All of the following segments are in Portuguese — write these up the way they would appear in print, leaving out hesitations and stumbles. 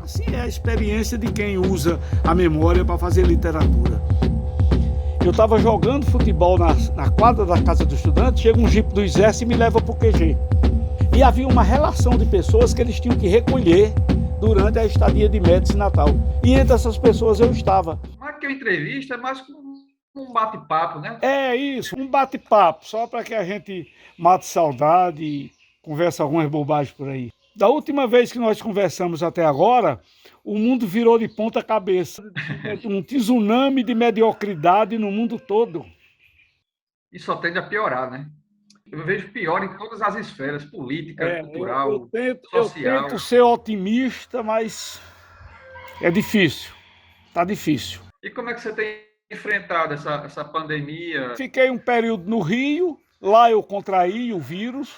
Assim é a experiência de quem usa a memória para fazer literatura. Eu estava jogando futebol na quadra da Casa do Estudante, chega um jipe do Exército e me leva para o QG. E havia uma relação de pessoas que eles tinham que recolher durante a estadia de Médici em Natal. E entre essas pessoas eu estava. Mas que uma entrevista é mais um bate-papo, né? É isso, um bate-papo, só para que a gente mate saudade e converse algumas bobagens por aí. Da última vez que nós conversamos até agora, o mundo virou de ponta cabeça. Um tsunami de mediocridade no mundo todo. E só tende a piorar, né? Eu vejo pior em todas as esferas, política, Eu cultural, tento, eu social. tento ser otimista, mas é difícil, tá difícil. E como é que você tem enfrentado essa pandemia? Fiquei um período no Rio, lá eu contraí o vírus,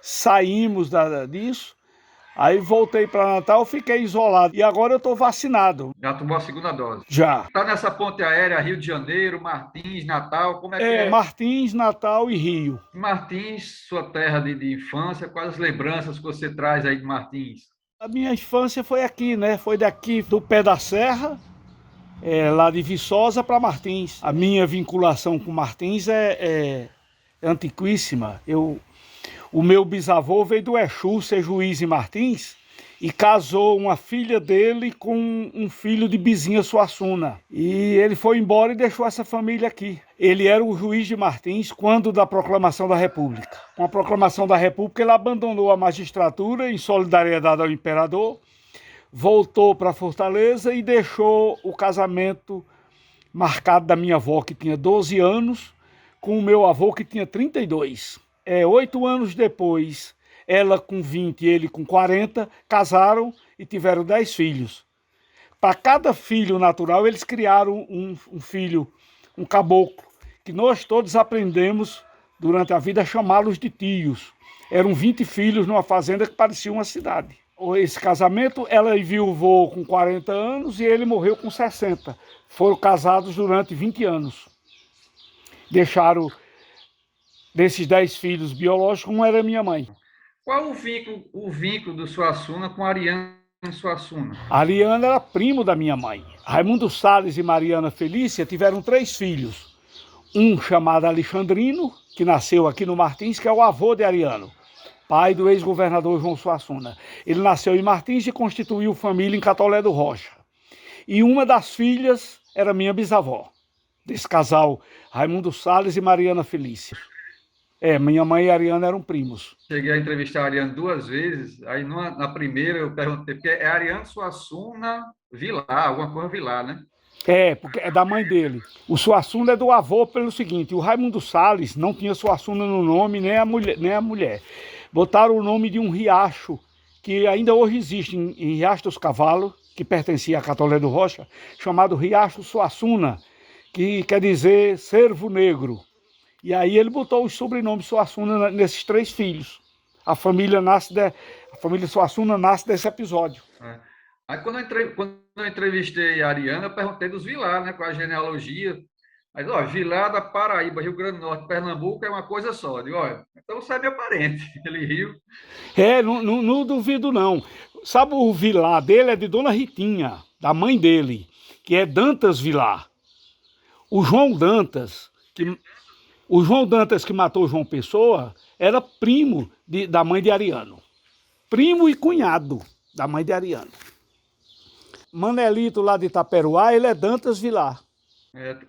saímos disso, aí voltei para Natal, fiquei isolado. E agora eu estou vacinado. Já tomou a segunda dose? Já. Está nessa ponte aérea Rio de Janeiro, Martins, Natal, como é que é? Martins, Natal e Rio. Martins, sua terra de infância, quais as lembranças que você traz aí de Martins? A minha infância foi aqui, né? Foi daqui do pé da serra, lá de Viçosa para Martins. A minha vinculação com Martins é antiquíssima. O meu bisavô veio do Exu, ser juiz em Martins, e casou uma filha dele com um filho de Bizinha Suassuna. E ele foi embora e deixou essa família aqui. Ele era o juiz de Martins quando da proclamação da República. Com a proclamação da República, ele abandonou a magistratura em solidariedade ao imperador, voltou para Fortaleza e deixou o casamento marcado da minha avó, que tinha 12 anos, com o meu avô, que tinha 32. 8 anos depois, ela com 20 e ele com 40, casaram e tiveram 10 filhos. Para cada filho natural, eles criaram um filho, um caboclo, que nós todos aprendemos durante a vida a chamá-los de tios. Eram 20 filhos numa fazenda que parecia uma cidade. Esse casamento, ela enviuvou com 40 anos e ele morreu com 60. Foram casados durante 20 anos. Deixaram, desses 10 filhos biológicos, um era minha mãe. Qual o vínculo do Suassuna com Ariano Suassuna? Ariano era primo da minha mãe. Raimundo Salles e Mariana Felícia tiveram 3 filhos. Um chamado Alexandrino, que nasceu aqui no Martins, que é o avô de Ariano, pai do ex-governador João Suassuna. Ele nasceu em Martins e constituiu família em Catolé do Rocha. E uma das filhas era minha bisavó, desse casal, Raimundo Salles e Mariana Felícia. Minha mãe e Ariana eram primos. Cheguei a entrevistar a Ariano 2 vezes, aí na primeira eu perguntei, porque é Ariano Suassuna Vilar, alguma coisa Vilar, né? Porque é da mãe dele. O Suassuna é do avô pelo seguinte, o Raimundo Salles não tinha Suassuna no nome, nem a mulher. Botaram o nome de um riacho, que ainda hoje existe em Riacho dos Cavalos, que pertencia a Catolé do Rocha, chamado Riacho Suassuna, que quer dizer cervo negro. E aí ele botou o sobrenome Suassuna nesses 3 filhos. A família Suassuna nasce desse episódio. Aí quando eu entrevistei a Ariana, eu perguntei dos Vilar, né, com a genealogia. Mas, Vilar da Paraíba, Rio Grande do Norte, Pernambuco é uma coisa só. Eu digo, então você é meu parente, aquele rio. Não duvido não. Sabe, o Vilar dele é de Dona Ritinha, da mãe dele, que é Dantas Vilar. O João Dantas, que matou João Pessoa, era primo da mãe de Ariano. Primo e cunhado da mãe de Ariano. Manelito lá de Itaperuá, ele é Dantas Vilar.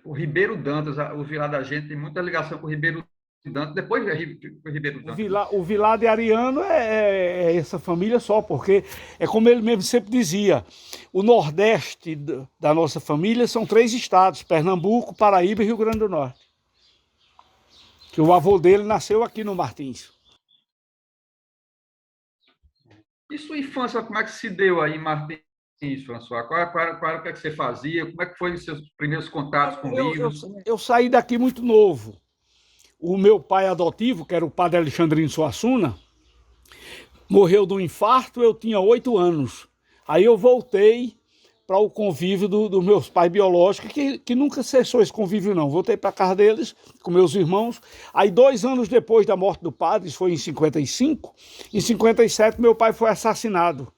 O Ribeiro Dantas, o Vilar da gente tem muita ligação com o Ribeiro Dantas, depois é o Ribeiro Dantas. O Vilar de Ariano é essa família só, porque é como ele mesmo sempre dizia, o Nordeste da nossa família são 3 estados, Pernambuco, Paraíba e Rio Grande do Norte. Que o avô dele nasceu aqui no Martins. E sua infância, como é que se deu aí em Martins, François? Qual o que é que você fazia? Como é que foram os seus primeiros contatos com livros? Eu saí daqui muito novo. O meu pai adotivo, que era o padre Alexandrino Suassuna, morreu de um infarto, eu tinha 8 anos. Aí eu voltei para o convívio dos meus pais biológicos, que nunca cessou esse convívio não. Voltei para a casa deles, com meus irmãos. Aí 2 anos depois da morte do padre, isso foi em 55, em 57 meu pai foi assassinado.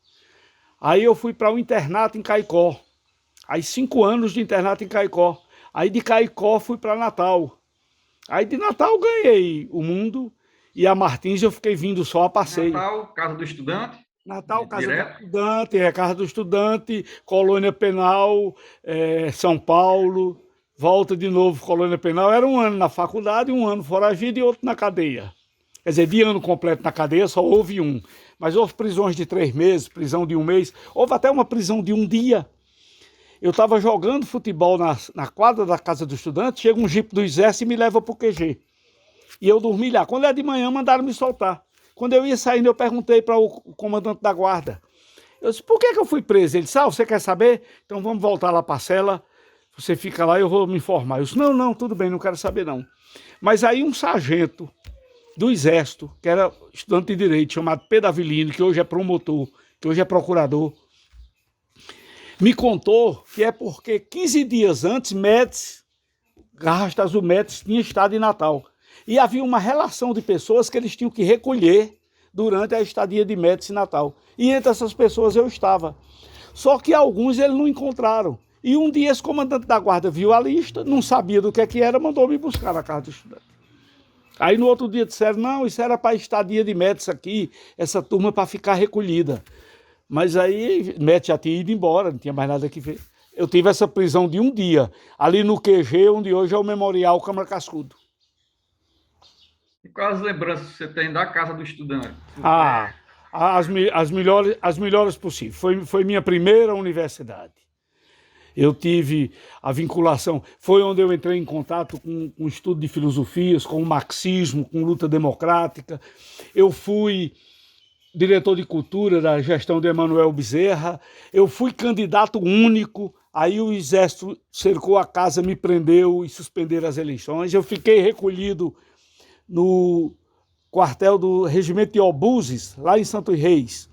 Aí eu fui para um internato em Caicó. Aí 5 anos de internato em Caicó. Aí de Caicó fui para Natal. Aí de Natal ganhei o mundo e a Martins eu fiquei vindo só a passeio. Natal, Casa do Estudante, Natal, Casa do direto. Estudante, Casa do Estudante, Colônia Penal, São Paulo, volta de novo Colônia Penal. Era um ano na faculdade, um ano foragido e outro na cadeia. Quer dizer, de ano completo na cadeia só houve um. Mas houve prisões de 3 meses, prisão de 1 mês, houve até uma prisão de 1 dia. Eu estava jogando futebol na quadra da Casa do Estudante, chega um jipe do Exército e me leva para o QG. E eu dormi lá. Quando é de manhã, mandaram me soltar. Quando eu ia saindo, eu perguntei para o comandante da guarda. Eu disse, por que eu fui preso? Ele disse, você quer saber? Então vamos voltar lá para a cela, você fica lá e eu vou me informar. Eu disse, não, tudo bem, não quero saber não. Mas aí um sargento do Exército, que era estudante de Direito, chamado Pedro Avelino, que hoje é promotor, que hoje é procurador, me contou que é porque 15 dias antes, Garrastazu Azul Médici tinha estado em Natal. E havia uma relação de pessoas que eles tinham que recolher durante a estadia de Médici em Natal. E entre essas pessoas eu estava. Só que alguns eles não encontraram. E um dia esse comandante da guarda viu a lista, não sabia do que era, mandou me buscar na casa do estudante. Aí no outro dia disseram, não, isso era para a estadia de Médici aqui, essa turma para ficar recolhida. Mas aí Médici já tinha ido embora, não tinha mais nada que ver. Eu tive essa prisão de 1 dia, ali no QG, onde hoje é o Memorial Câmara Cascudo. E quais as lembranças que você tem da Casa do Estudante? As melhores possíveis. Foi minha primeira universidade. Eu tive a vinculação, foi onde eu entrei em contato com o estudo de filosofias, com o marxismo, com luta democrática. Eu fui diretor de cultura da gestão de Emanuel Bezerra. Eu fui candidato único, aí o Exército cercou a casa, me prendeu e suspenderam as eleições. Eu fiquei recolhido no quartel do Regimento de Obuses, lá em Santos Reis.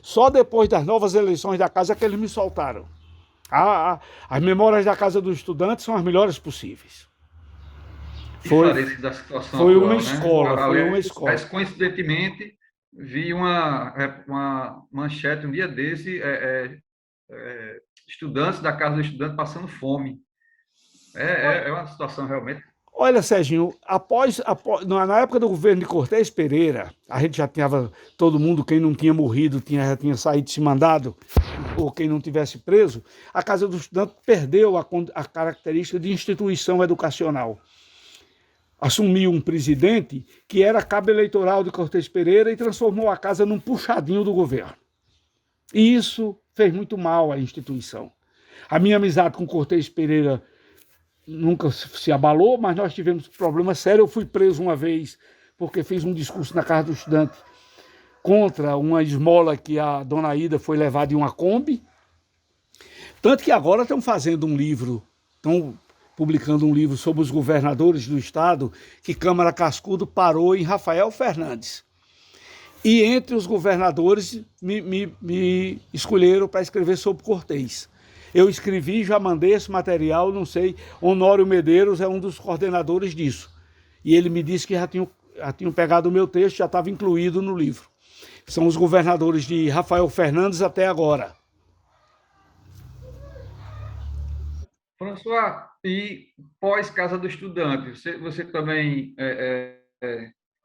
Só depois das novas eleições da casa que eles me soltaram. As memórias da Casa dos Estudantes são as melhores possíveis. Diferente da situação foi atual, uma escola, né? foi uma escola. Mas, coincidentemente, vi uma manchete um dia desse, estudantes da Casa do Estudante passando fome. É uma situação realmente... Olha, Serginho, na época do governo de Cortés Pereira, a gente já tinha todo mundo, quem não tinha morrido, já tinha saído de se mandado, ou quem não tivesse preso, a Casa do Estudante perdeu a característica de instituição educacional. Assumiu um presidente que era cabo eleitoral de Cortés Pereira e transformou a casa num puxadinho do governo. E isso fez muito mal à instituição. A minha amizade com Cortés Pereira nunca se abalou, mas nós tivemos problemas sérios. Eu fui preso uma vez porque fiz um discurso na Casa do Estudante contra uma esmola que a dona Ida foi levar de uma Kombi. Tanto que agora estão fazendo um livro, estão publicando um livro sobre os governadores do estado, que Câmara Cascudo parou em Rafael Fernandes. E entre os governadores me escolheram para escrever sobre Cortés. Eu escrevi, já mandei esse material, não sei, Honório Medeiros é um dos coordenadores disso. E ele me disse que já tinham pegado o meu texto, já estava incluído no livro. São os governadores de Rafael Fernandes até agora. François, e pós-Casa do Estudante, você também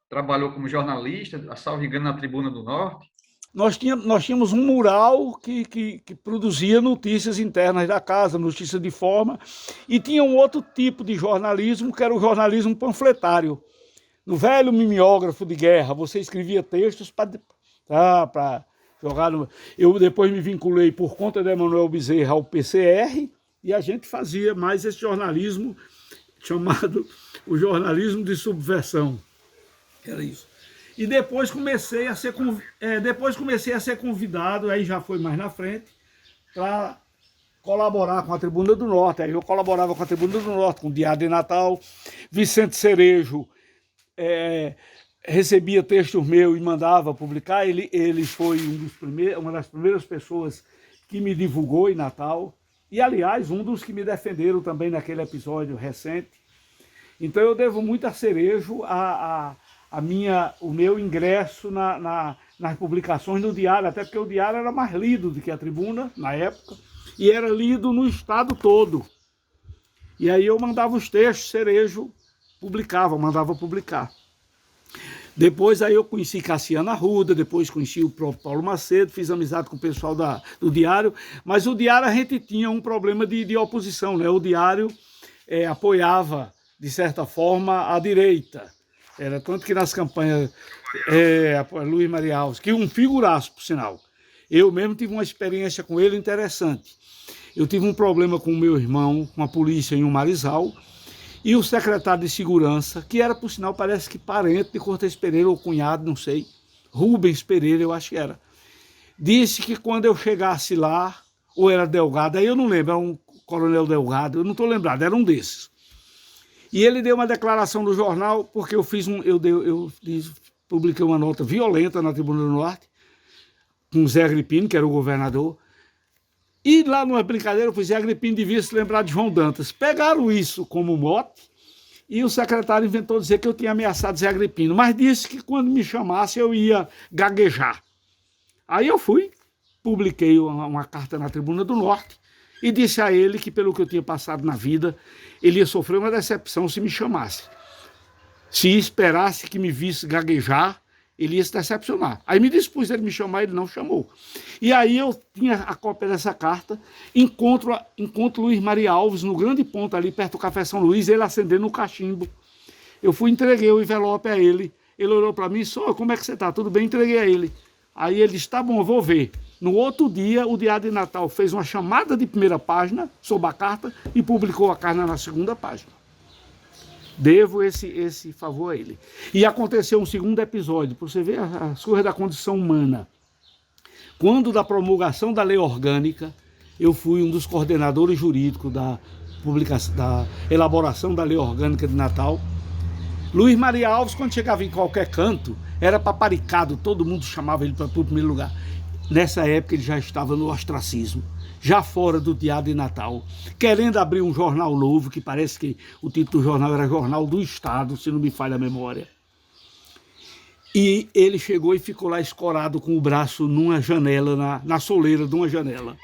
trabalhou como jornalista, a salvo engano, na Tribuna do Norte? Nós tínhamos um mural que produzia notícias internas da casa, notícias de forma, e tinha um outro tipo de jornalismo, que era o jornalismo panfletário. No velho mimeógrafo de guerra, você escrevia textos para jogar no... Eu depois me vinculei, por conta de Emanuel Bezerra, ao PCR, e a gente fazia mais esse jornalismo chamado o jornalismo de subversão. Era isso. E depois comecei a ser convidado, aí já foi mais na frente, para colaborar com a Tribuna do Norte. Aí eu colaborava com a Tribuna do Norte, com o Diário de Natal. Vicente Cerejo recebia textos meus e mandava publicar. Ele foi uma das primeiras pessoas que me divulgou em Natal. E, aliás, um dos que me defenderam também naquele episódio recente. Então eu devo muito a Cerejo o meu ingresso na nas publicações do Diário, até porque o Diário era mais lido do que a Tribuna, na época, e era lido no estado todo. E aí eu mandava os textos, Cerejo mandava publicar. Depois aí eu conheci Cassiano Arruda, depois conheci o próprio Paulo Macedo, fiz amizade com o pessoal do Diário, mas o Diário a gente tinha um problema de oposição, né? O Diário apoiava, de certa forma, a direita. Era tanto que nas campanhas, Luiz Maria Alves, que um figuraço, por sinal. Eu mesmo tive uma experiência com ele interessante. Eu tive um problema com o meu irmão, com a polícia em um Marizal, e o secretário de segurança, que era, por sinal, parece que parente de Cortes Pereira, ou cunhado, não sei, Rubens Pereira, eu acho que era, disse que quando eu chegasse lá, ou era Delgado, aí eu não lembro, era um coronel Delgado, eu não estou lembrado, era um desses. E ele deu uma declaração no jornal, porque publiquei uma nota violenta na Tribuna do Norte, com Zé Agripino, que era o governador, e lá numa brincadeira, o Zé Agripino devia se lembrar de João Dantas. Pegaram isso como mote e o secretário inventou dizer que eu tinha ameaçado Zé Agripino, mas disse que quando me chamasse eu ia gaguejar. Aí eu fui, publiquei uma carta na Tribuna do Norte e disse a ele que, pelo que eu tinha passado na vida, ele ia sofrer uma decepção se me chamasse. Se esperasse que me visse gaguejar, ele ia se decepcionar. Aí me dispus a ele me chamar, ele não chamou. E aí eu tinha a cópia dessa carta, encontro Luiz Maria Alves no grande ponto ali, perto do Café São Luís, ele acendendo o cachimbo. Eu fui, entreguei o envelope a ele. Ele olhou para mim e disse, como é que você está? Tudo bem? Entreguei a ele. Aí ele disse, tá bom, eu vou ver. No outro dia, o Diário de Natal fez uma chamada de primeira página sobre a carta e publicou a carta na segunda página. Devo esse favor a ele. E aconteceu um segundo episódio, para você ver as coisas da condição humana. Quando da promulgação da lei orgânica, eu fui um dos coordenadores jurídicos da elaboração da lei orgânica de Natal. Luiz Maria Alves, quando chegava em qualquer canto, era paparicado, todo mundo chamava ele para o primeiro lugar. Nessa época ele já estava no ostracismo, já fora do Diário de Natal, querendo abrir um jornal novo, que parece que o título do jornal era Jornal do Estado, se não me falha a memória. E ele chegou e ficou lá escorado com o braço numa janela, na soleira de uma janela.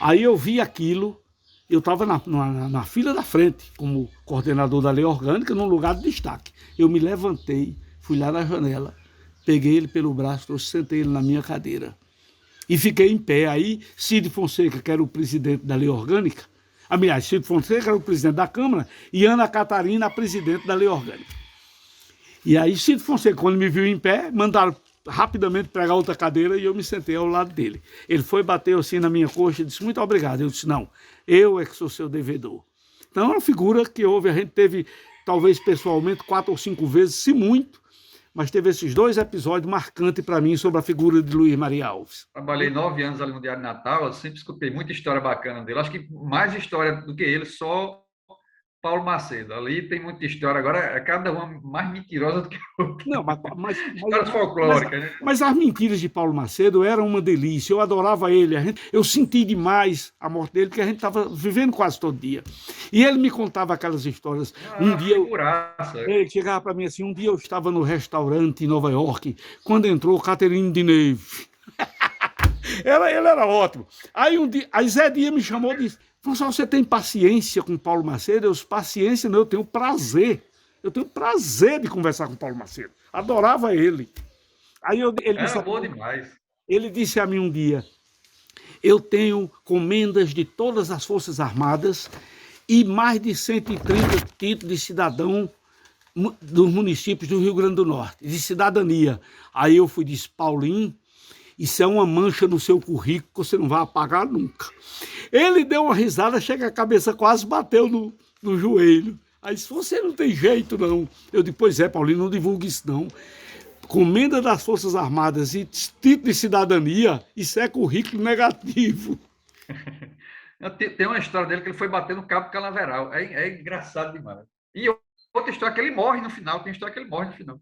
Aí eu vi aquilo, eu estava na fila da frente, como coordenador da lei orgânica, num lugar de destaque. Eu me levantei, fui lá na janela, peguei ele pelo braço, sentei ele na minha cadeira. E fiquei em pé. Aí Cid Fonseca, que era o presidente da lei orgânica, aliás, Cid Fonseca era o presidente da Câmara e Ana Catarina, a presidente da lei orgânica. E aí Cid Fonseca, quando me viu em pé, mandaram rapidamente pegar outra cadeira e eu me sentei ao lado dele. Ele foi, bateu assim na minha coxa e disse, muito obrigado. Eu disse, não, eu é que sou seu devedor. Então é uma figura que houve, a gente teve, talvez pessoalmente, 4 ou 5 vezes, se muito, mas teve esses 2 episódios marcantes para mim sobre a figura de Luiz Maria Alves. Trabalhei 9 anos ali no Diário de Natal, eu sempre escutei muita história bacana dele. Acho que mais história do que ele, só Paulo Macedo. Ali tem muita história. Agora é cada uma mais mentirosa do que a outra. Não, Histórias folclóricas, né? Mas as mentiras de Paulo Macedo eram uma delícia. Eu adorava ele. Eu senti demais a morte dele, porque a gente estava vivendo quase todo dia. E ele me contava aquelas histórias. Um dia ele chegava para mim assim, um dia eu estava no restaurante em Nova York, quando entrou Catherine Deneuve. Ele era ótimo. Aí um dia, aí Zé Dia me chamou e disse, você tem paciência com Paulo Macedo? Eu disse, paciência não, eu tenho prazer. Eu tenho prazer de conversar com Paulo Macedo. Adorava ele. Aí ele disse, bom demais. Ele disse a mim um dia, eu tenho comendas de todas as Forças Armadas e mais de 130 títulos de cidadão dos municípios do Rio Grande do Norte, de cidadania. Aí eu fui e disse, Paulinho, isso é uma mancha no seu currículo que você não vai apagar nunca. Ele deu uma risada, chega a cabeça quase bateu no joelho. Aí disse, você não tem jeito não. Eu disse, pois é, Paulinho, não divulgue isso não. Comenda das Forças Armadas e título de cidadania, isso é currículo negativo. Tem uma história dele que ele foi bater no Cabo Canaveral. É engraçado demais. E outra história que ele morre no final. Tem história que ele morre no final.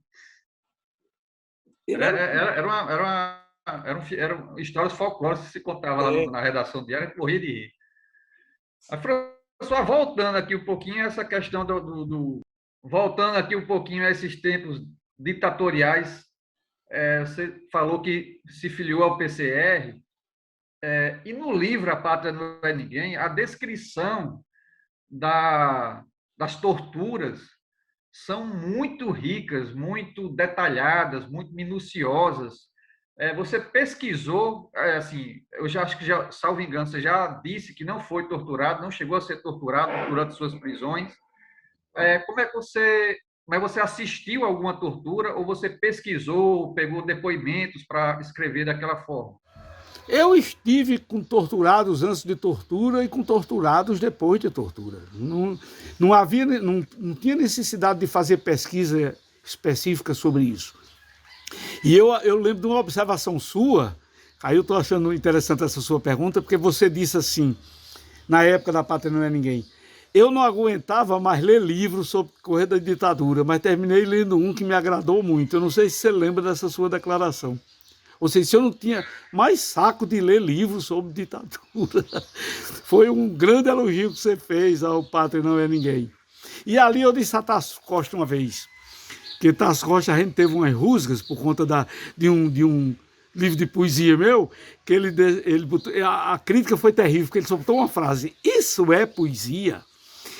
Eram histórias folclóricas que se contava lá na redação diária, que morria de rir. Só voltando aqui um pouquinho a essa questão voltando aqui um pouquinho a esses tempos ditatoriais, Você falou que se filiou ao PCR, e no livro A Pátria Não É Ninguém, a descrição das torturas são muito ricas, muito detalhadas, muito minuciosas. Você pesquisou, assim, eu já acho que, salvo engano, você já disse que não foi torturado, não chegou a ser torturado durante suas prisões. Como é que você, mas você assistiu a alguma tortura ou você pesquisou, pegou depoimentos para escrever daquela forma? Eu estive com torturados antes de tortura e com torturados depois de tortura. Não tinha necessidade de fazer pesquisa específica sobre isso. E eu lembro de uma observação sua, aí eu estou achando interessante essa sua pergunta, porque você disse assim, na época da Pátria Não É Ninguém, eu não aguentava mais ler livros sobre correr da ditadura, mas terminei lendo um que me agradou muito. Eu não sei se você lembra dessa sua declaração. Ou seja, se eu não tinha mais saco de ler livros sobre ditadura. Foi um grande elogio que você fez ao Pátria Não É Ninguém. E ali eu disse a Tasso Costa uma vez, que Tasso Costa a gente teve umas rusgas por conta de um livro de poesia meu, que ele botou, a crítica foi terrível, porque ele só botou uma frase, isso é poesia?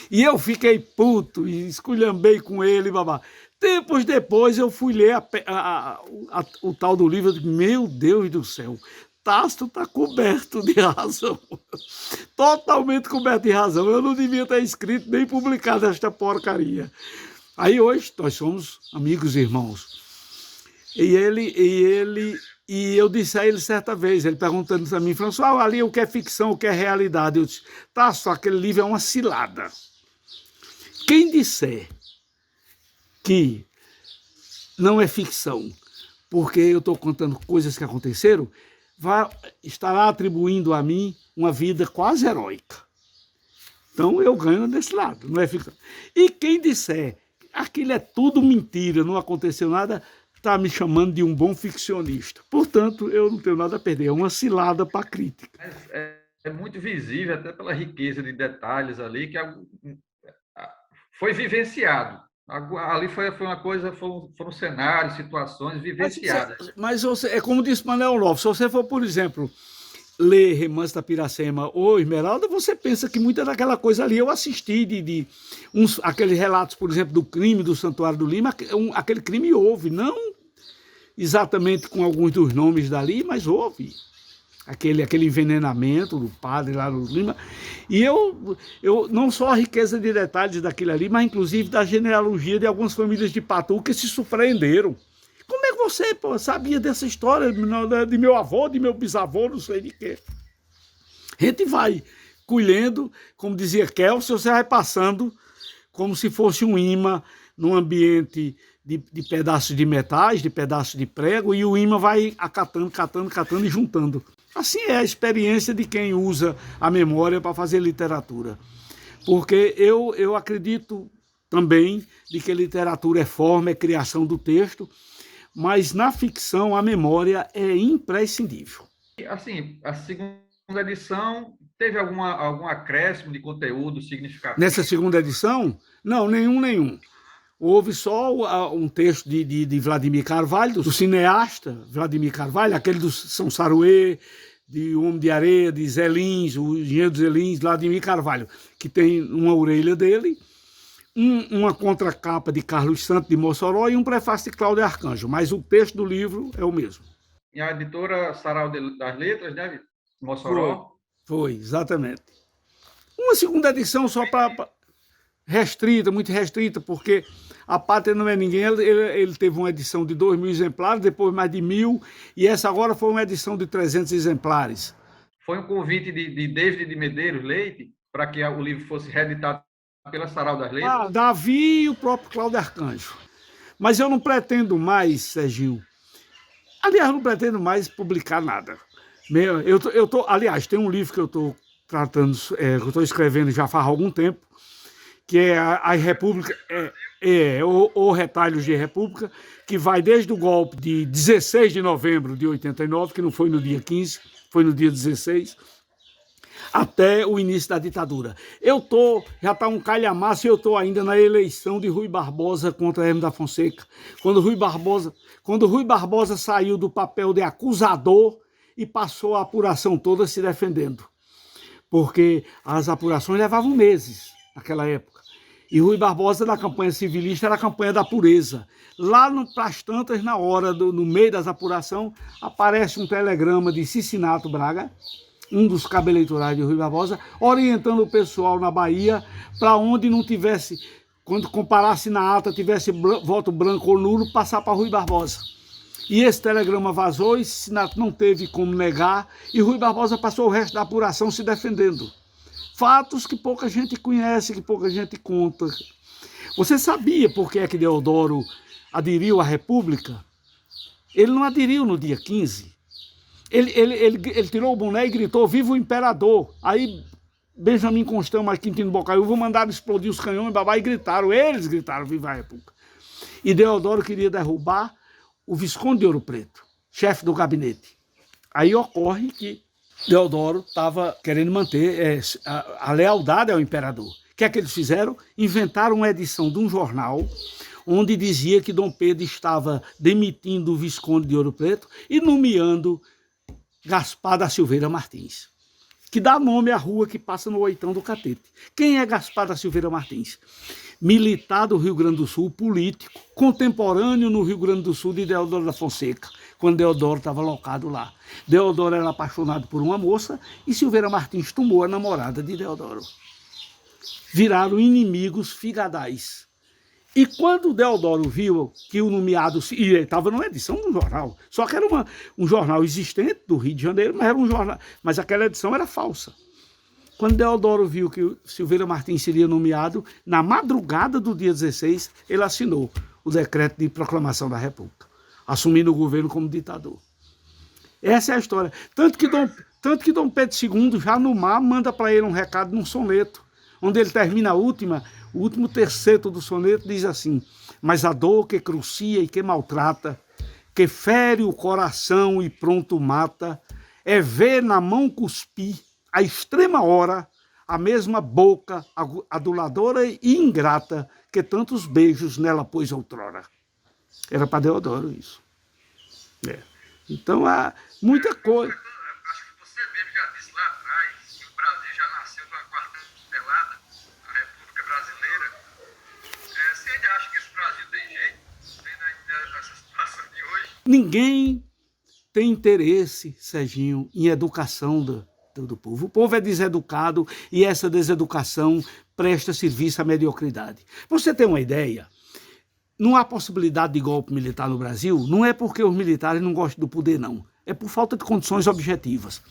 E eu fiquei puto e esculhambei com ele, babá. Tempos depois eu fui ler o tal do livro, eu digo, meu Deus do céu, Tasso está coberto de razão. Totalmente coberto de razão. Eu não devia ter escrito nem publicado esta porcaria. Aí hoje nós somos amigos e irmãos. E eu disse a ele certa vez, ele perguntando para mim, François, ali o que é ficção, o que é realidade? Eu disse, Tasso, aquele livro é uma cilada. Quem disser que não é ficção, porque eu estou contando coisas que aconteceram, estará atribuindo a mim uma vida quase heróica. Então eu ganho desse lado, não é ficção. E quem disser aquilo é tudo mentira, não aconteceu nada, está me chamando de um bom ficcionista. Portanto, eu não tenho nada a perder, é uma cilada para a crítica. É muito visível, até pela riqueza de detalhes ali, que foi vivenciado. Ali foi uma coisa, foram cenários, situações vivenciadas. Mas é como disse Manuel Lopes, se você for, por exemplo, ler Remanso da Piracema ou Esmeralda, você pensa que muita daquela coisa ali eu assisti, aqueles relatos, por exemplo, do crime do Santuário do Lima, aquele crime houve, não exatamente com alguns dos nomes dali, mas houve. Aquele envenenamento do padre lá no Lima. E eu não só a riqueza de detalhes daquilo ali, mas inclusive da genealogia de algumas famílias de Patu que se surpreenderam. Como é que você sabia dessa história de meu avô, de meu bisavô, não sei de quê? A gente vai colhendo, como dizia Kelso, você vai passando como se fosse um imã num ambiente de pedaços de metais, de pedaços de prego, e o imã vai catando e juntando. Assim é a experiência de quem usa a memória para fazer literatura. Porque eu acredito também de que literatura é forma, é criação do texto, mas na ficção a memória é imprescindível. Assim, a segunda edição teve algum acréscimo de conteúdo significativo? Nessa segunda edição, não, nenhum. Houve só um texto de Vladimir Carvalho, do cineasta Vladimir Carvalho, aquele do São Saruê, de Homem de Areia, de Zé Lins, o engenheiro dos Zé Lins, Vladimir Carvalho, que tem uma orelha dele, uma contracapa de Carlos Santos de Mossoró e um prefácio de Cláudio Arcanjo, mas o texto do livro é o mesmo. E a editora Sarau das Letras, né, Mossoró? Foi, exatamente. Uma segunda edição só para restrita, muito restrita, porque A Pátria Não É Ninguém, ele teve uma edição de 2.000 exemplares, depois mais de 1.000, e essa agora foi uma edição de 300 exemplares. Foi um convite de David de Medeiros Leite para que o livro fosse reeditado pela Sarau das Letras? Davi e o próprio Cláudio Arcanjo. Mas eu não pretendo mais, Serginho, aliás, eu não pretendo mais publicar nada. Aliás, tem um livro que eu estou tratando, que eu estou escrevendo já faz algum tempo, que é a República, ou Retalhos de República, que vai desde o golpe de 16 de novembro de 89, que não foi no dia 15, foi no dia 16, até o início da ditadura. Já está um calhamaço e eu estou ainda na eleição de Rui Barbosa contra Hermes da Fonseca. Quando Rui Barbosa saiu do papel de acusador e passou a apuração toda se defendendo. Porque as apurações levavam meses naquela época. E Rui Barbosa, na campanha civilista, era a campanha da pureza. Lá pras tantas, no meio das apurações, aparece um telegrama de Cicinato Braga, um dos cabos eleitorais de Rui Barbosa, orientando o pessoal na Bahia para onde não tivesse, quando comparasse na ata, tivesse voto branco ou nulo, passar para Rui Barbosa. E esse telegrama vazou e Cicinato não teve como negar, e Rui Barbosa passou o resto da apuração se defendendo. Fatos que pouca gente conhece, que pouca gente conta. Você sabia por que é que Deodoro aderiu à República? Ele não aderiu no dia 15. Ele tirou o boné e gritou, viva o imperador. Aí Benjamin Constant, mais Quintino Bocaiúva mandaram explodir os canhões babá, e gritaram, eles gritaram, viva a República. E Deodoro queria derrubar o Visconde de Ouro Preto, chefe do gabinete. Aí ocorre que Deodoro estava querendo manter a lealdade ao imperador. O que é que eles fizeram? Inventaram uma edição de um jornal onde dizia que Dom Pedro estava demitindo o Visconde de Ouro Preto e nomeando Gaspar da Silveira Martins, que dá nome à rua que passa no Oitão do Catete. Quem é Gaspar da Silveira Martins? Militar do Rio Grande do Sul, político, contemporâneo no Rio Grande do Sul de Deodoro da Fonseca, quando Deodoro estava alocado lá. Deodoro era apaixonado por uma moça e Silveira Martins tomou a namorada de Deodoro. Viraram inimigos figadais. E quando Deodoro viu que o nomeado... E ele estava numa edição de um jornal, só que era um jornal existente do Rio de Janeiro, mas era um jornal, mas aquela edição era falsa. Quando Deodoro viu que Silveira Martins seria nomeado, na madrugada do dia 16, ele assinou o decreto de proclamação da República, assumindo o governo como ditador. Essa é a história. Tanto que Dom Pedro II, já no mar, manda para ele um recado num soneto, onde ele termina o último terceto do soneto, diz assim, mas a dor que crucia e que maltrata, que fere o coração e pronto mata, é ver na mão cuspir, a extrema hora, a mesma boca aduladora e ingrata que tantos beijos nela pôs outrora. Era para Deodoro isso. Então há muita coisa. Acho que você mesmo já disse lá atrás que o Brasil já nasceu de uma quarta pelada, a República Brasileira. Você ainda acha que esse Brasil tem jeito, vendo essa situação de hoje? Ninguém tem interesse, Serginho, em educação do povo. O povo é deseducado e essa deseducação presta serviço à mediocridade. Pra você ter uma ideia, não há possibilidade de golpe militar no Brasil, não é porque os militares não gostam do poder, não. É por falta de condições objetivas.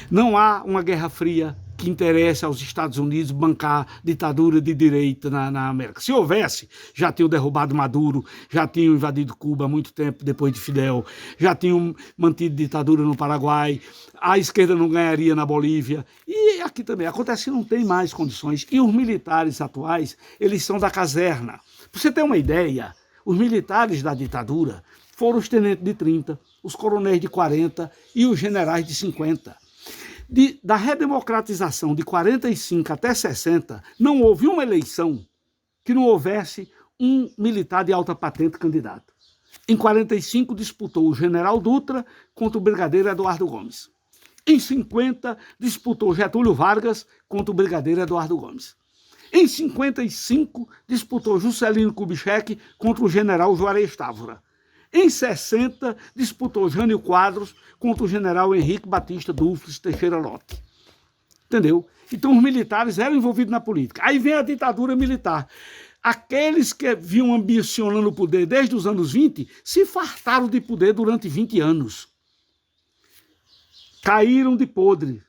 Não há uma guerra fria que interesse aos Estados Unidos bancar ditadura de direita na América. Se houvesse, já tinham derrubado Maduro, já tinham invadido Cuba há muito tempo depois de Fidel, já tinham mantido ditadura no Paraguai, a esquerda não ganharia na Bolívia. E aqui também acontece que não tem mais condições. E os militares atuais, eles são da caserna. Para você ter uma ideia, os militares da ditadura foram os tenentes de 30, os coronéis de 40 e os generais de 50. Da redemocratização de 45 até 60, não houve uma eleição que não houvesse um militar de alta patente candidato. Em 45 disputou o general Dutra contra o brigadeiro Eduardo Gomes. Em 50 disputou Getúlio Vargas contra o brigadeiro Eduardo Gomes. Em 55 disputou Juscelino Kubitschek contra o general Juarez Távora. Em 60, disputou Jânio Quadros contra o general Henrique Batista Dufles Teixeira Lott. Entendeu? Então os militares eram envolvidos na política. Aí vem a ditadura militar. Aqueles que vinham ambicionando o poder desde os anos 20 se fartaram de poder durante 20 anos. Caíram de podre.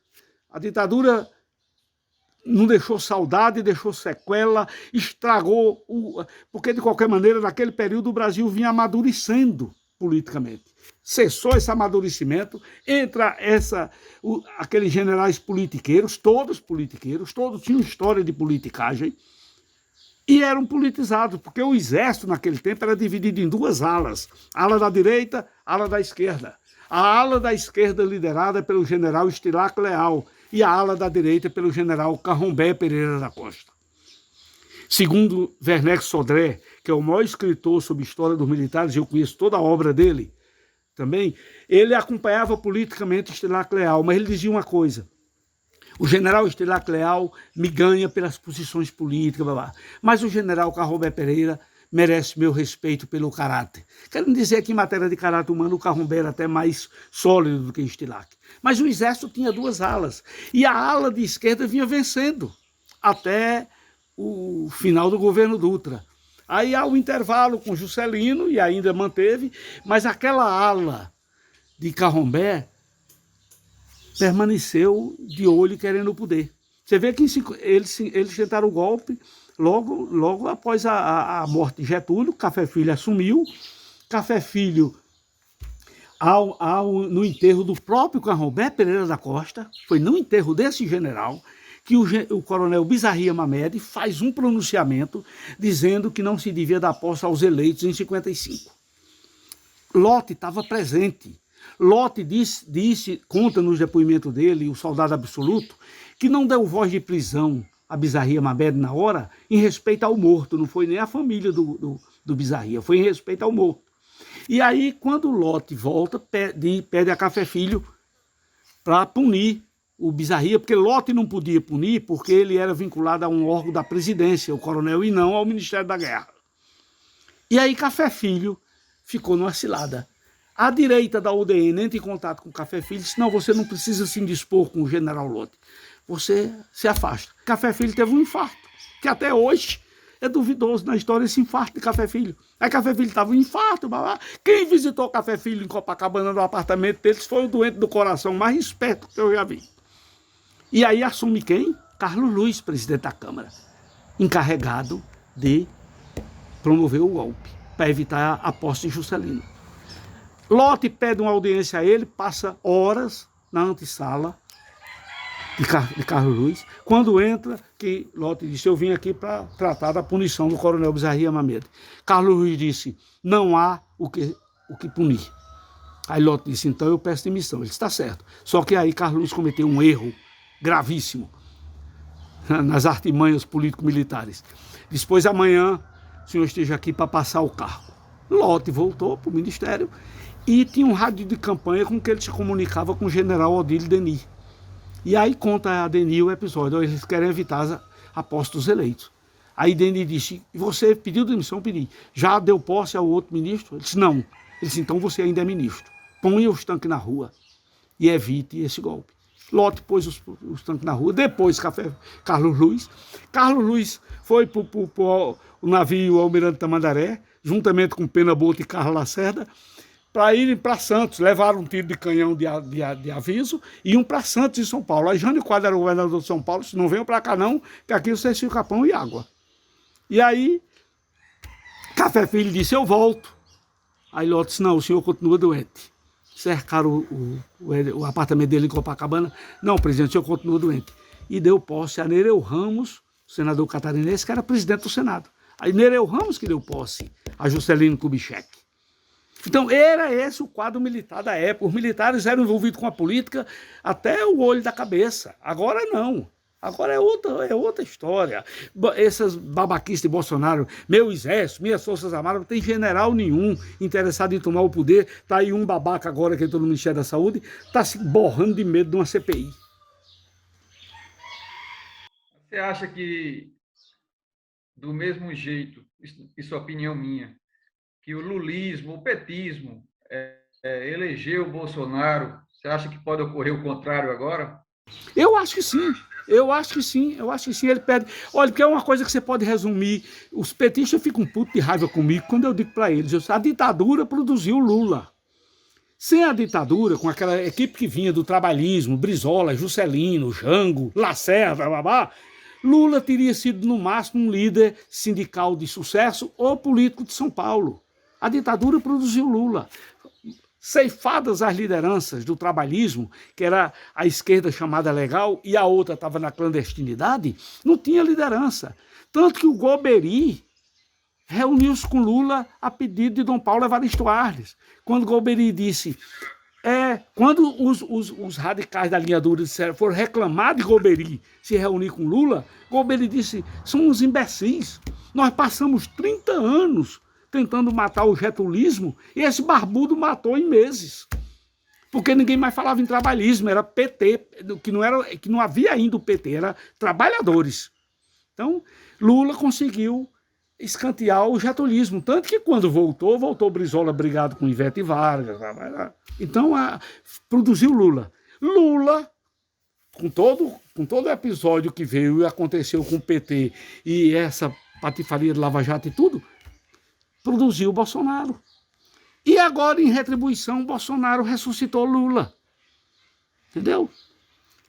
A ditadura não deixou saudade, deixou sequela, estragou, porque de qualquer maneira, naquele período o Brasil vinha amadurecendo politicamente. Cessou esse amadurecimento, entra aqueles generais politiqueiros, todos tinham história de politicagem, e eram politizados, porque o exército naquele tempo era dividido em duas alas, ala da direita, ala da esquerda. A ala da esquerda liderada pelo general Estilac Leal, e a ala da direita pelo general Carrombé Pereira da Costa. Segundo Werneck Sodré, que é o maior escritor sobre história dos militares, eu conheço toda a obra dele também, ele acompanhava politicamente Estelac Leal, mas ele dizia uma coisa: o general Estelac Leal me ganha pelas posições políticas, blá, blá, mas o general Carrombé Pereira merece meu respeito pelo caráter. Quero dizer que em matéria de caráter humano o Carrombé era até mais sólido do que Estelac. Mas o exército tinha duas alas, e a ala de esquerda vinha vencendo até o final do governo Dutra. Aí há o intervalo com Juscelino, e ainda manteve, mas aquela ala de Carrombé permaneceu de olho querendo o poder. Você vê que eles tentaram o golpe logo após a morte de Getúlio. Café Filho assumiu. Café Filho, no enterro do próprio Carrombé Pereira da Costa, foi no enterro desse general, que o coronel Bizarria Mamed faz um pronunciamento dizendo que não se devia dar posse aos eleitos em 55. Lott estava presente. Lott conta nos depoimentos dele, o soldado absoluto, que não deu voz de prisão a Bizarria Mamed na hora em respeito ao morto, não foi nem a família do Bizarria, foi em respeito ao morto. E aí, quando Lott volta, pede a Café Filho para punir o Bizarria, porque Lott não podia punir porque ele era vinculado a um órgão da presidência, o coronel, e não ao Ministério da Guerra. E aí Café Filho ficou numa cilada. A direita da UDN entra em contato com o Café Filho e disse: não, você não precisa se indispor com o general Lott, você se afasta. Café Filho teve um infarto, que até hoje é duvidoso na história esse infarto de Café Filho. Aí Café Filho estava um infarto, blá, blá. Quem visitou Café Filho em Copacabana no apartamento deles foi o doente do coração mais esperto que eu já vi. E aí assume quem? Carlos Luiz, presidente da Câmara, encarregado de promover o golpe, para evitar a posse de Juscelino. Lott pede uma audiência a ele, passa horas na antessala de Carlos Luiz. Quando entra, que Lott disse: eu vim aqui para tratar da punição do coronel Bizarria Mamed. Carlos Luiz disse: não há o que punir. Aí Lott disse: então eu peço demissão. Ele está certo. Só que aí Carlos Luiz cometeu um erro gravíssimo nas artimanhas político-militares. Depois, amanhã, o senhor esteja aqui para passar o cargo. Lott voltou para o ministério e tinha um rádio de campanha com que ele se comunicava com o general Odílio Denis. E aí conta a Denis o episódio: eles querem evitar a posse dos eleitos. Aí Denis disse: você pediu demissão? Pedi. Já deu posse ao outro ministro? Ele disse: não. Ele disse: então você ainda é ministro. Ponha os tanques na rua e evite esse golpe. Lott pôs os tanques na rua. Depois, Carlos Luiz foi para o navio Almirante Tamandaré, juntamente com Pena Boto e Carlos Lacerda, para irem para Santos. Levaram um tiro de canhão de aviso e iam para Santos, em São Paulo. Aí Jânio Quadros era o governador de São Paulo: se não venham para cá não, que aqui vocês ficam pão e água. E aí, Café Filho disse: eu volto. Aí Lott disse: não, o senhor continua doente. Cercaram o apartamento dele em Copacabana. Não, presidente, o senhor continua doente. E deu posse a Nereu Ramos, senador catarinense, que era presidente do Senado. Aí Nereu Ramos que deu posse a Juscelino Kubitschek. Então, era esse o quadro militar da época. Os militares eram envolvidos com a política até o olho da cabeça. Agora não. Agora é outra história. Essas babaquices de Bolsonaro: meu exército, minhas forças armadas, não tem general nenhum interessado em tomar o poder. Está aí um babaca agora que entrou no Ministério da Saúde, está se borrando de medo de uma CPI. Você acha que, do mesmo jeito, isso é opinião minha, que o lulismo, o petismo elegeu o Bolsonaro, você acha que pode ocorrer o contrário agora? Eu acho que sim. Ele pede. Olha, porque é uma coisa que você pode resumir. Os petistas ficam putos de raiva comigo quando eu digo para eles: a ditadura produziu Lula. Sem a ditadura, com aquela equipe que vinha do trabalhismo, Brizola, Juscelino, Jango, Lacerda, babá, Lula teria sido, no máximo, um líder sindical de sucesso ou político de São Paulo. A ditadura produziu Lula. Ceifadas as lideranças do trabalhismo, que era a esquerda chamada legal e a outra estava na clandestinidade, não tinha liderança. Tanto que o Golbery reuniu-se com Lula a pedido de Dom Paulo Evaristo Arnes. Quando Golbery disse: Quando os radicais da linha dura foram reclamar de Golbery se reunir com Lula, Golbery disse, são uns imbecis. Nós passamos 30 anos tentando matar o getulismo e esse barbudo matou em meses. Porque ninguém mais falava em trabalhismo, era PT, que não havia ainda o PT, era trabalhadores. Então, Lula conseguiu escantear o getulismo, tanto que quando voltou Brizola brigado com Ivete Vargas. Então, produziu Lula. Lula, com todo o episódio que veio e aconteceu com o PT e essa patifaria de Lava Jato e tudo, produziu Bolsonaro. E agora, em retribuição, Bolsonaro ressuscitou Lula. Entendeu?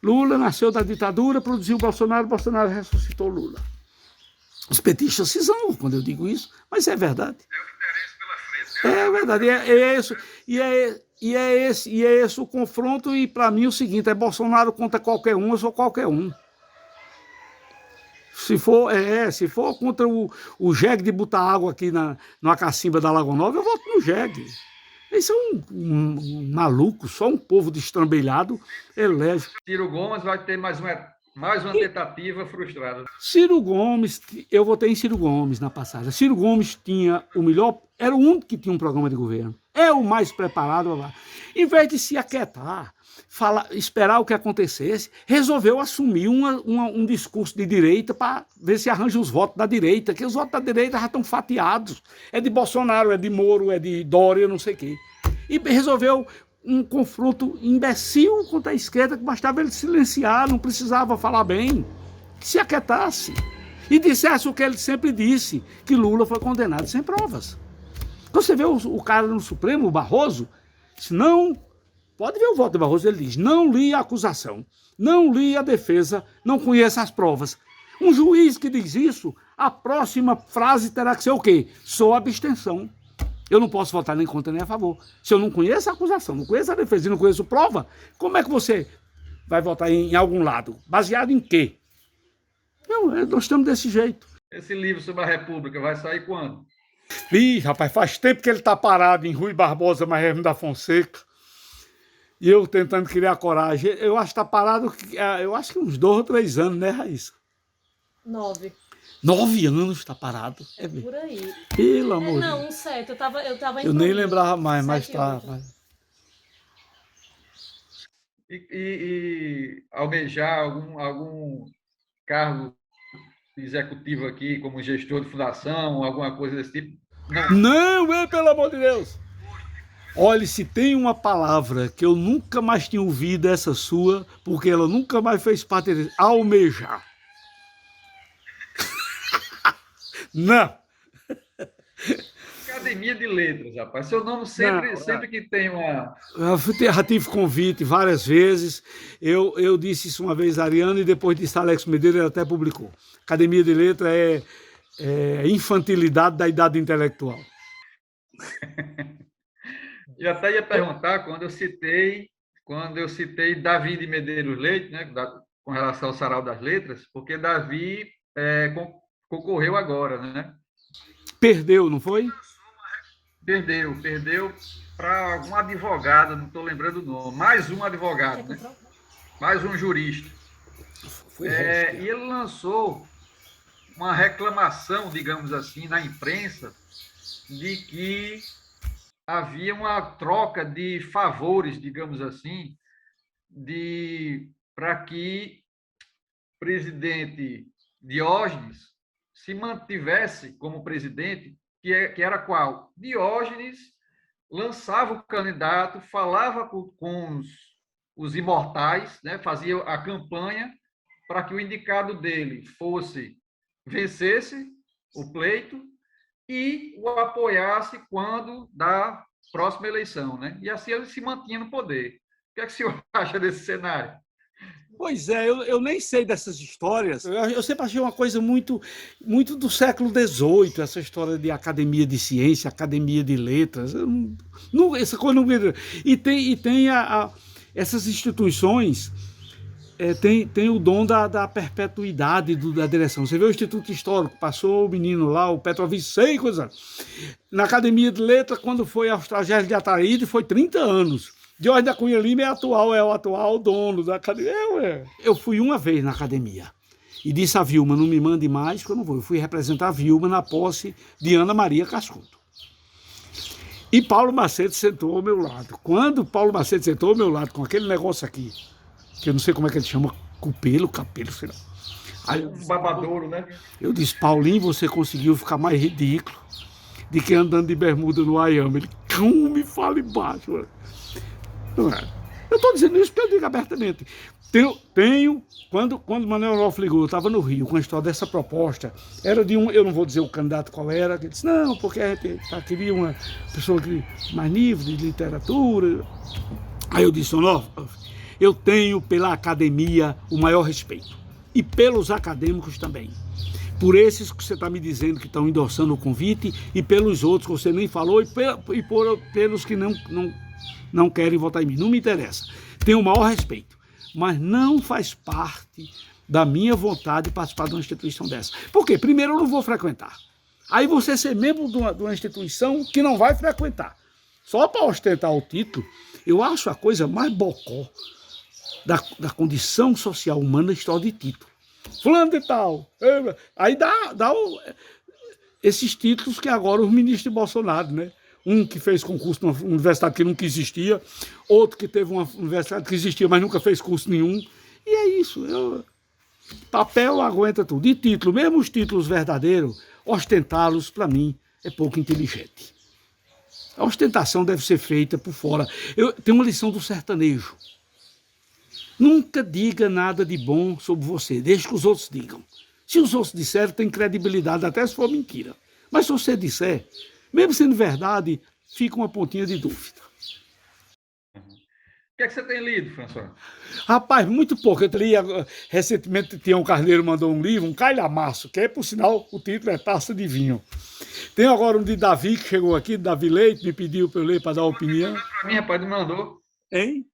Lula nasceu da ditadura, produziu Bolsonaro, Bolsonaro ressuscitou Lula. Os petistas se zangam quando eu digo isso, mas é verdade. É o interesse pela frente. É verdade, é isso. E é esse o confronto, e para mim o seguinte, é Bolsonaro contra qualquer um, eu sou qualquer um. Se for contra o jegue de botar água aqui na cacimba da Lagoa Nova, eu voto no jegue. Eles são um maluco, só um povo destrambelhado elege. Ciro Gomes vai ter mais uma tentativa frustrada. Ciro Gomes, eu votei em Ciro Gomes na passada. Ciro Gomes tinha o melhor, era o único que tinha um programa de governo. É o mais preparado lá. Em vez de se aquietar, esperar o que acontecesse, resolveu assumir um discurso de direita para ver se arranja os votos da direita, que os votos da direita já estão fatiados. É de Bolsonaro, é de Moro, é de Dória, não sei o quê. E resolveu um confronto imbecil contra a esquerda, que bastava ele silenciar, não precisava falar bem, que se aquietasse. E dissesse o que ele sempre disse, que Lula foi condenado sem provas. Você vê o cara no Supremo, o Barroso, disse, não, pode ver o voto do Barroso, ele diz, não li a acusação, não li a defesa, não conheço as provas. Um juiz que diz isso, a próxima frase terá que ser o quê? Sou abstenção. Eu não posso votar nem contra nem a favor. Se eu não conheço a acusação, não conheço a defesa e não conheço prova, como é que você vai votar em algum lado? Baseado em quê? Não, nós estamos desse jeito. Esse livro sobre a República vai sair quando? Ih, rapaz, faz tempo que ele está parado em Rui Barbosa, Maierno da Fonseca. E eu tentando criar coragem. Eu acho que está parado, eu acho que uns 2 ou 3 anos, né, Raíssa? 9. 9 anos está parado. É mesmo. Por aí. Pelo amor de Deus. Não, um 7. Eu tava Eu nem lembrava mais, mas tá. E almejar algum cargo executivo aqui, como gestor de fundação, alguma coisa desse tipo? Não, pelo amor de Deus. Olha, se tem uma palavra que eu nunca mais tinha ouvido, essa sua, porque ela nunca mais fez parte de almejar. Não. Academia de Letras, rapaz. Seu nome sempre que tem uma... Eu já tive convite várias vezes. Eu disse isso uma vez a Ariana e depois disse a Alex Medeiros, ele até publicou. Academia de Letras é infantilidade da idade intelectual. Eu até ia perguntar quando eu citei Davi de Medeiros Leite, né, com relação ao Sarau das Letras, porque Davi concorreu agora, né? Perdeu, não foi? Perdeu para algum advogado, não estou lembrando o nome, mais um advogado, né? Mais um jurista. E ele lançou uma reclamação, digamos assim, na imprensa, de que havia uma troca de favores, digamos assim, para que o presidente Diógenes se mantivesse como presidente, que era qual? Diógenes lançava o candidato, falava com os imortais, né? Fazia a campanha para que o indicado dele vencesse o pleito e o apoiasse quando da próxima eleição, né? E assim ele se mantinha no poder. O que é que o senhor acha desse cenário? Pois é, eu nem sei dessas histórias. Eu sempre achei uma coisa muito, muito do século XVIII, essa história de academia de ciência, academia de letras. Essa coisa não... E tem essas instituições... tem o dom da perpetuidade da direção. Você vê o Instituto Histórico, passou o menino lá, o Petrovic, sei coisa. Na Academia de Letras, quando foi aos tragédias de Ataíde, foi 30 anos. Jorge da Cunha Lima é o atual dono da academia. Eu fui uma vez na academia e disse a Vilma, não me mande mais que eu não vou. Eu fui representar a Vilma na posse de Ana Maria Cascudo. E Paulo Macedo sentou ao meu lado. Quando Paulo Macedo sentou ao meu lado com aquele negócio aqui, que eu não sei como é que ele chama, capelo, sei lá. Aí Um babadouro, né? eu disse, Paulinho, você conseguiu ficar mais ridículo de que andando de bermuda no Ayama. Ele, como me fala embaixo. Não é. Eu estou dizendo isso porque eu digo abertamente. Quando o Manuel Rolf ligou, eu estava no Rio com a história dessa proposta, era de eu não vou dizer o candidato qual era, que disse, não, porque a gente queria uma pessoa mais livre de literatura. Aí eu disse, Rolf, eu tenho pela academia o maior respeito, e pelos acadêmicos também. Por esses que você está me dizendo que estão endossando o convite, e pelos outros que você nem falou, e pelos que não querem votar em mim. Não me interessa. Tenho o maior respeito. Mas não faz parte da minha vontade participar de uma instituição dessa. Por quê? Primeiro, eu não vou frequentar. Aí você ser membro de uma instituição que não vai frequentar. Só para ostentar o título, eu acho a coisa mais bocó da condição social humana a história de título. Fulano de tal. Aí dá esses títulos que agora os ministros de Bolsonaro, né? Um que fez concurso numa universidade que nunca existia, outro que teve uma universidade que existia, mas nunca fez curso nenhum. E é isso. Papel aguenta tudo. E título, mesmo os títulos verdadeiros, ostentá-los, para mim, é pouco inteligente. A ostentação deve ser feita por fora. Tem uma lição do sertanejo. Nunca diga nada de bom sobre você, deixe que os outros digam. Se os outros disserem, tem credibilidade, até se for mentira. Mas se você disser, mesmo sendo verdade, fica uma pontinha de dúvida. O que é que você tem lido, François? Rapaz, muito pouco. Eu li, recentemente, Tião Carneiro mandou um livro, um calhamaço, que é, por sinal, o título é Taça de Vinho. Tem agora um de Davi, que chegou aqui, Davi Leite, me pediu para eu ler, para dar opinião. Para mim, rapaz, me mandou. Hein?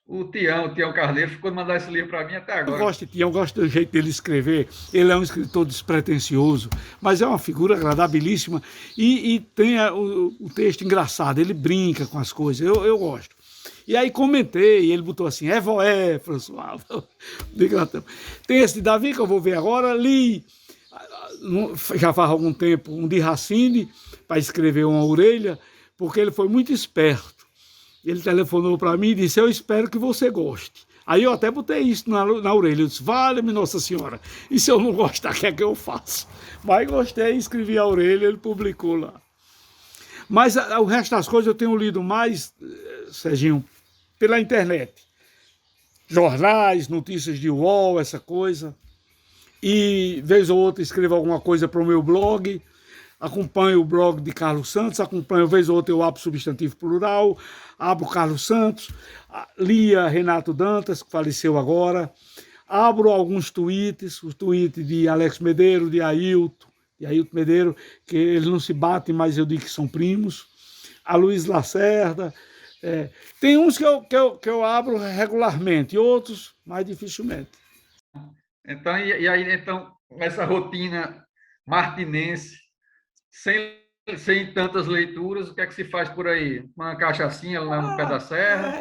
O Tião Carneiro ficou de mandar esse livro para mim até agora. Eu gosto de Tião, gosto do jeito dele escrever. Ele é um escritor despretensioso, mas é uma figura agradabilíssima e tem o texto engraçado, ele brinca com as coisas, eu gosto. E aí comentei, ele botou assim, voé, François. Tem esse de Davi que eu vou ver agora, li, já faz algum tempo, um de Racine, para escrever uma orelha, porque ele foi muito esperto. Ele telefonou para mim e disse, eu espero que você goste. Aí eu até botei isso na orelha, eu disse, vale-me Nossa Senhora, e se eu não gostar, o que é que eu faço? Mas gostei, escrevi a orelha, ele publicou lá. Mas o resto das coisas eu tenho lido mais, Serginho, pela internet. Jornais, notícias de UOL, essa coisa. E, vez ou outra, escrevo alguma coisa para o meu blog. Acompanho o blog de Carlos Santos, vez ou outra eu abro Substantivo Plural, abro Carlos Santos, lia Renato Dantas, que faleceu agora, abro alguns tweets, os tweets de Alex Medeiros, de Ailton Medeiros, que eles não se batem, mas eu digo que são primos, a Luiz Lacerda, tem uns que eu abro regularmente, e outros mais dificilmente. Então, então, essa rotina martinense, sem tantas leituras, o que é que se faz por aí? Uma cachaçinha lá no pé da serra?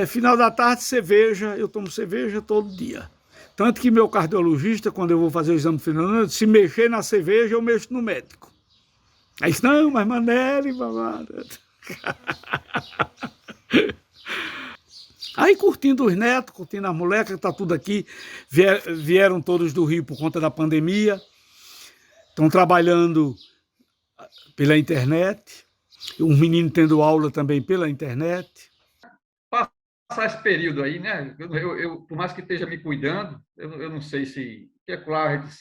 Final da tarde, cerveja, eu tomo cerveja todo dia. Tanto que meu cardiologista, quando eu vou fazer o exame final, se mexer na cerveja, eu mexo no médico. Aí disse, não, mas Manelli, mamada. Aí curtindo os netos, curtindo as molecas, tá tudo aqui, vieram todos do Rio por conta da pandemia, estão trabalhando pela internet, um menino tendo aula também pela internet. Passar esse período aí, né? Eu por mais que esteja me cuidando, eu não sei se... Porque, claro, a gente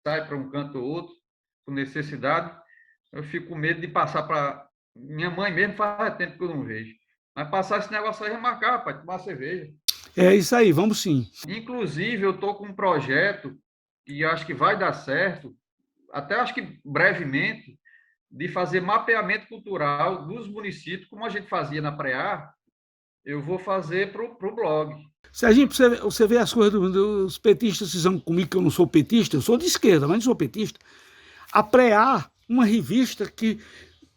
sai para um canto ou outro, por necessidade, eu fico com medo de passar para... Minha mãe mesmo faz tempo que eu não vejo. Mas passar esse negócio aí é marcar, para tomar cerveja. É isso aí, vamos sim. Inclusive, eu estou com um projeto que acho que vai dar certo, até acho que brevemente, de fazer mapeamento cultural dos municípios, como a gente fazia na Preá, eu vou fazer para o blog. Serginho, você vê as coisas dos petistas, vocês vão comigo que eu não sou petista, eu sou de esquerda, mas não sou petista. A Preá, uma revista que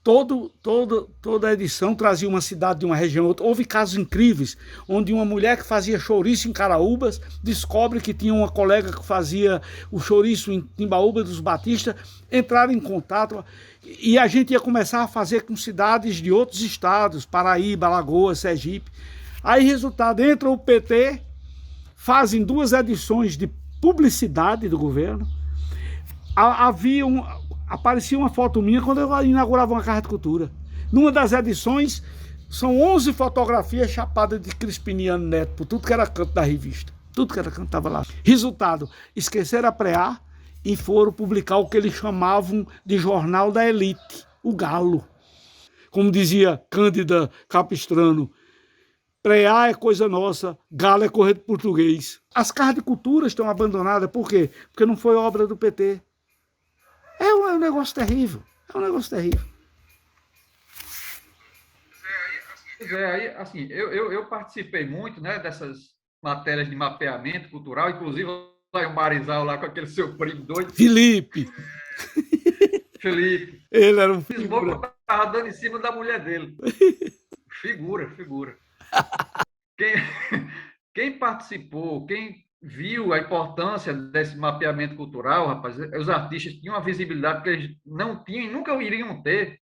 Toda a edição trazia uma cidade de uma região. Houve casos incríveis, onde uma mulher que fazia chouriço em Caraúbas descobre que tinha uma colega que fazia o chouriço em Timbaúba dos Batistas, entraram em contato e a gente ia começar a fazer com cidades de outros estados, Paraíba, Alagoas, Sergipe. Aí, resultado, entra o PT, fazem 2 edições de publicidade do governo. Aparecia uma foto minha quando eu inaugurava uma casa de cultura. Numa das edições, são 11 fotografias chapadas de Crispiniano Neto, por tudo que era canto da revista. Tudo que era canto estava lá. Resultado, esqueceram a preá e foram publicar o que eles chamavam de jornal da elite, o Galo. Como dizia Cândida Capistrano, preá é coisa nossa, Galo é correio português. As casas de cultura estão abandonadas, por quê? Porque não foi obra do PT. É um negócio terrível. É um negócio terrível. Aí, assim, eu participei muito, né, dessas matérias de mapeamento cultural, inclusive lá em Marizal, lá com aquele seu primo doido. Felipe. Ele era um figura. Estava dando em cima da mulher dele. Figura. Quem participou, quem viu a importância desse mapeamento cultural, rapaz, os artistas tinham uma visibilidade que eles não tinham e nunca iriam ter.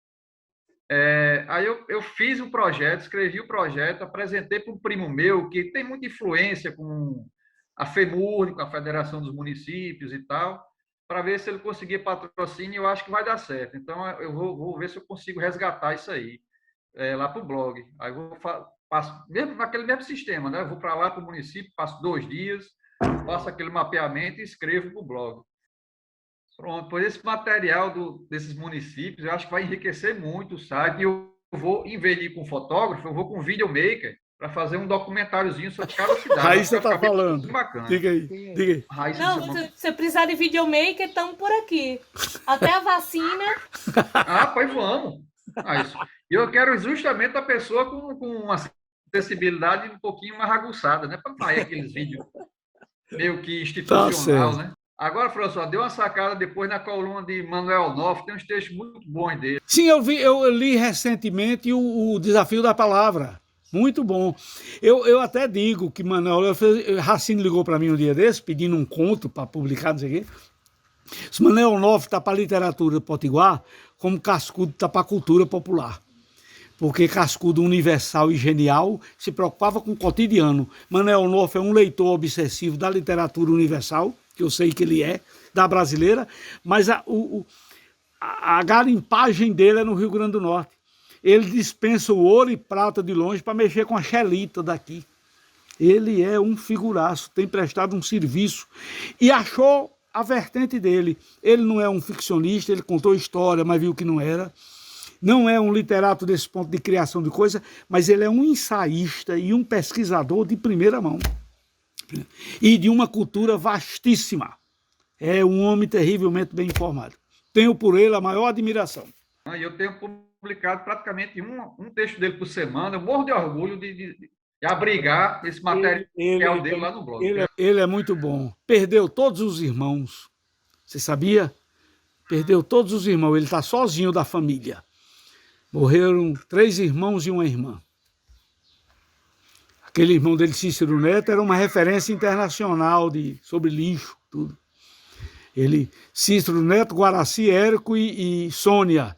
Aí eu fiz o projeto, escrevi o projeto, apresentei para um primo meu que tem muita influência com a FEMURN, com a Federação dos Municípios e tal, para ver se ele conseguia patrocínio, e eu acho que vai dar certo. Então, eu vou ver se eu consigo resgatar isso aí, lá para o blog. Aí eu passo, mesmo naquele mesmo sistema, né? Eu vou para lá, para o município, passo 2 dias, faço aquele mapeamento e escrevo para o blog. Pronto, pois esse material desses municípios, eu acho que vai enriquecer muito o site. E eu vou, em vez de ir com fotógrafo, eu vou com videomaker para fazer um documentáriozinho sobre cada cidade. Raíssa está falando. Bacana. Diga aí. Raíssa, não, se você precisar de videomaker, estamos por aqui. Até a vacina. Pois vamos. E eu quero justamente a pessoa com uma acessibilidade um pouquinho mais aguçada, né? Para fazer aqueles vídeos meio que institucional, né? Agora, François, deu uma sacada depois na coluna de Manuel Noff, tem uns textos muito bons dele. Sim, eu li recentemente o Desafio da Palavra. Muito bom. Eu até digo que Manuel, Racine ligou para mim um dia desse, pedindo um conto para publicar, não sei o quê. Se Manuel Noff está para a literatura potiguar, como Cascudo está para a cultura popular. Porque Cascudo, universal e genial, se preocupava com o cotidiano. Manuel Noff é um leitor obsessivo da literatura universal, que eu sei que ele é, da brasileira, mas a garimpagem dele é no Rio Grande do Norte. Ele dispensa o ouro e prata de longe para mexer com a xelita daqui. Ele é um figuraço, tem prestado um serviço e achou a vertente dele. Ele não é um ficcionista, ele contou história, mas viu que não era. Não é um literato desse ponto de criação de coisa, mas ele é um ensaísta e um pesquisador de primeira mão. E de uma cultura vastíssima. É um homem terrivelmente bem informado. Tenho por ele a maior admiração. Eu tenho publicado praticamente um texto dele por semana. Eu morro de orgulho de abrigar esse material dele lá no blog. Ele é muito bom. Perdeu todos os irmãos. Você sabia? Perdeu todos os irmãos. Ele está sozinho da família. Morreram 3 irmãos e uma irmã. Aquele irmão dele, Cícero Neto, era uma referência internacional sobre lixo, tudo. Cícero Neto, Guaraci, Érico e Sônia,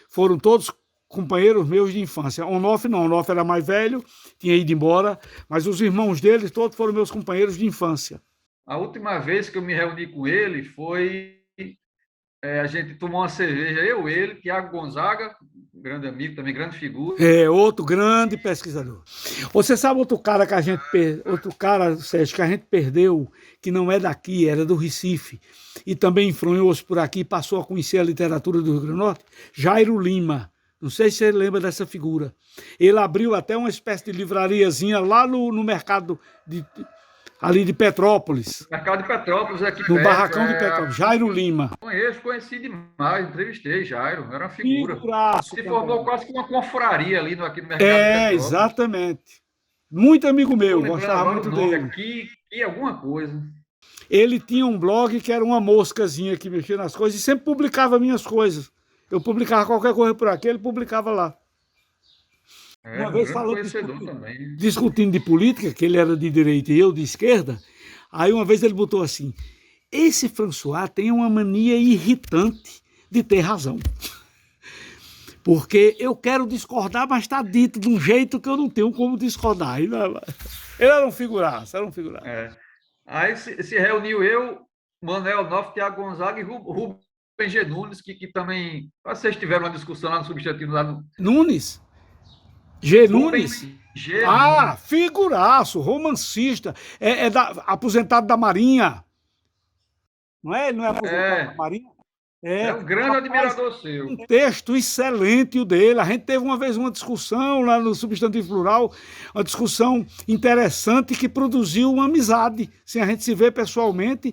foram todos companheiros meus de infância. Onofre não, Onofre era mais velho, tinha ido embora, mas os irmãos dele todos foram meus companheiros de infância. A última vez que eu me reuni com ele foi... a gente tomou uma cerveja, ele, Tiago Gonzaga, grande amigo, também grande figura. Outro grande pesquisador. Você sabe outro cara, Sérgio, que a gente perdeu, que não é daqui, era do Recife, e também influenciou-se por aqui, passou a conhecer a literatura do Rio Grande do Norte? Jairo Lima. Não sei se você lembra dessa figura. Ele abriu até uma espécie de livrariazinha lá no mercado ali de Petrópolis. Mercado de Petrópolis, aqui no perto, barracão de Petrópolis. Jairo Lima. Conheci demais, entrevistei Jairo, era uma figura. Figuraço, se formou quase que uma confraria ali aqui no mercado de Petrópolis. Exatamente. Muito amigo meu, gostava muito dele. Aqui, alguma coisa. Ele tinha um blog que era uma moscazinha que mexia nas coisas e sempre publicava minhas coisas. Eu publicava qualquer coisa por aqui, ele publicava lá. Uma Um vez grande falando, conhecedor também. discutindo de política, que ele era de direita e eu de esquerda, aí uma vez ele botou assim, esse François tem uma mania irritante de ter razão. Porque eu quero discordar, mas está dito de um jeito que eu não tenho como discordar. Ele era um figuraço, era um figuraço. Aí se reuniu eu, Manuel Noff, Tiago Gonzaga e Rubem G. Nunes, que também. Vocês tiveram uma discussão lá no substantivo lá no. Nunes? G. Rubem Nunes? G. Ah, figuraço, romancista. Aposentado da Marinha. Não é? Ele não é aposentado da Marinha? É um grande admirador seu. Um texto excelente o dele. A gente teve uma vez uma discussão lá no Substantivo Plural, uma discussão interessante que produziu uma amizade, sem a gente se ver pessoalmente.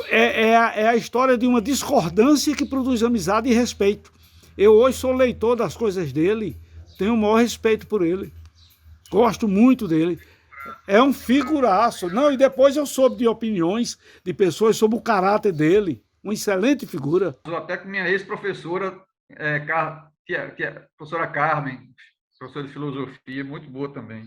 É a história de uma discordância que produz amizade e respeito. Eu hoje sou leitor das coisas dele, tenho o maior respeito por ele. Gosto muito dele. É um figuraço. Não, e depois eu soube de opiniões de pessoas sobre o caráter dele. Uma excelente figura. Até com minha ex-professora, professora Carmen, professora de filosofia, muito boa também.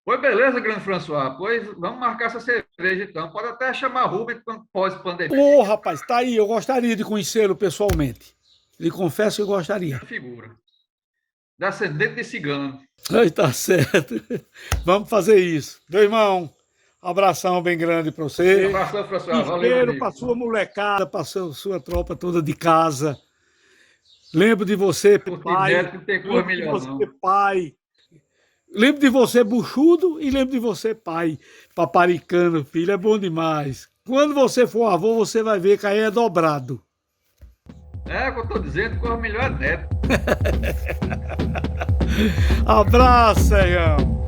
Pois beleza, grande François. Pois vamos marcar essa cerveja então. Pode até chamar Rubem pós-pandemia. Ô, rapaz, tá aí. Eu gostaria de conhecê-lo pessoalmente. Lhe confesso que eu gostaria. Figura. Descendente de cigano. Aí tá certo. Vamos fazer isso. Meu irmão, abração bem grande para você. Abração, François. Valeu, para sua molecada, para sua tropa toda de casa. Lembro de você, pai. Neto, não tem cor melhor, você, não. pai. Lembro de você, buchudo, e lembro de você, pai. Paparicano, filho, é bom demais. Quando você for avô, você vai ver que aí é dobrado. É o que eu tô dizendo, cor melhor é neto. Abraço, Serrão.